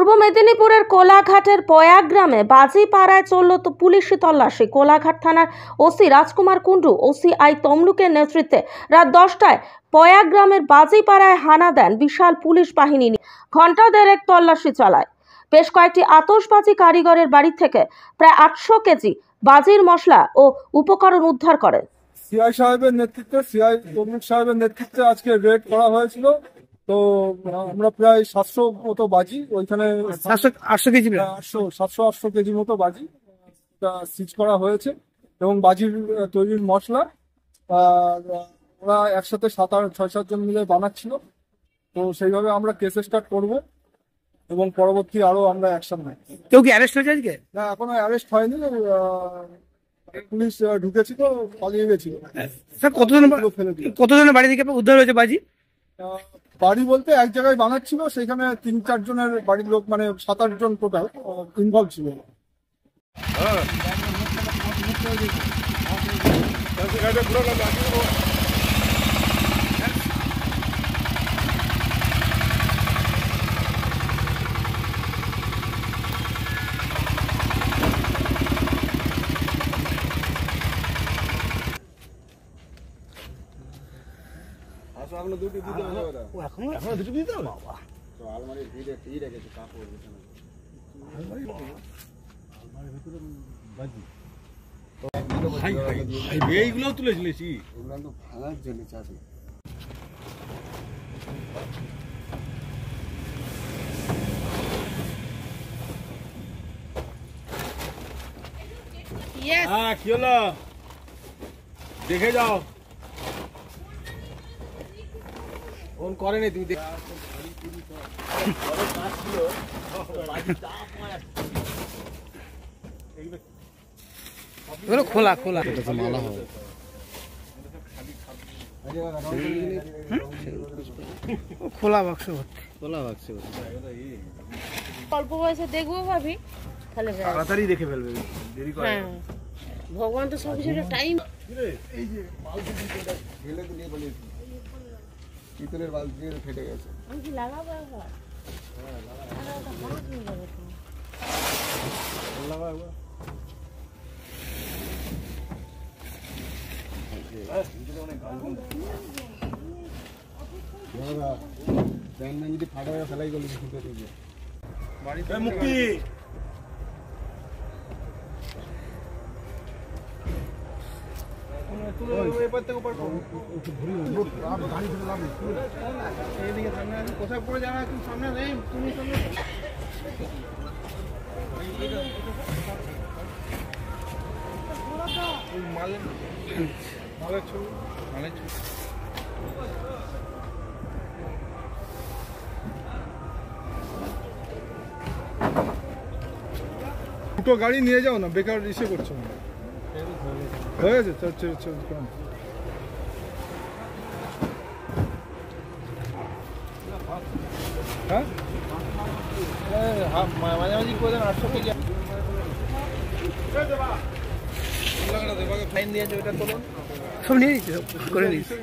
পূর্ব মেদিনীপুরের কোলাঘাটের পয়া গ্রামে বাজিপাড়ায় চলল তো পুলিশি তল্লাশি। কোলাঘাট থানার ওসি রাজকুমার কুণ্ডু, ওসিআই তমলুকের নেতৃত্বে রাত 10টায় পয়া গ্রামের বাজিপাড়ায় হানা দেন বিশাল পুলিশ বাহিনী নিয়ে। ঘণ্টা দেড়েক তল্লাশি চালায়। বেশ কয়েকটি আতশবাজি কারিগরের বাড়ি থেকে প্রায় 800 কেজি বাজির মশলা ও উপকরণ উদ্ধার করে। সিআই সাহেবের নেতৃত্বে, সিআই তমলুক সাহেবের নেতৃত্বে আজকে রেড করা হয়েছিল। তো আমরা প্রায় 700 মতো বাজি, ওইখানে 800 কেজি 700-800 কেজি মতো বাজি সিজ করা হয়েছে এবং বাজির তৈরির মশলা আর ওরা একসাথে 6-7 জন মিলে বানাচ্ছিল। তো সেইভাবে আমরা কেস স্টার্ট করবো এবং পরবর্তী আরো আমরা অ্যাকশন নেই। কেউ কি অ্যারেস্ট হয়েছে আজকে? না, এখনো অ্যারেস্ট হয়নি। পুলিশ ঢুকেছিল, পালিয়ে গেছিল। স্যার, কতজনের বাড়ি থেকে উদ্ধার হয়েছে বাজি? বাড়ি বলতে এক জায়গায় বানাচ্ছিল, সেখানে 3-4 জনের বাড়ির লোক, মানে 7-8 জন টোটাল ইনভলভ ছিল। এখনো দুটো দিতে হবে, এখনো দুটো দিতে হবে। বাবা তো আলমারির ভিতরে ঠিক রেখেছে কাপড়, আলমারির ভিতরে বাজি এইগুলো তুলেছিলেছি, ওগুলো তো ভাঙার জন্য চাষি। হ্যাঁ, কি হলো দেখে যাও। ফোন করেনি তুমি? খোলা খোলা খোলা বাক্স, খোলা বাক্স। অল্প বয়সে দেখবো ভাবি, তাহলে তাড়াতাড়ি দেখে ফেলবে, দেরি করে। ভগবান তো সব কিছুর টাইম। এই যে বালতি ঢেলে তো নিয়ে বলেছি, পিতলের বালতি ফেটে গেছে। আমি কি লাগাবো একবার? হ্যাঁ, লাগাবো। যদি ফাটা ফেলাই গেল মুক্তি কোথায় পড়ে যাবে? সামনে নেই, তুমি সামনে। দুটো গাড়ি নিয়ে যাও না, বেকার ইসে করছো না। হয়ে গেছে, হ্যাঁ মাঝামাঝি করে দেন। 800 কেজি ফাইন দিয়েছে, ওইটা তোলুন। সব নিয়ে নিচ্ছে, করে নিচ্ছে।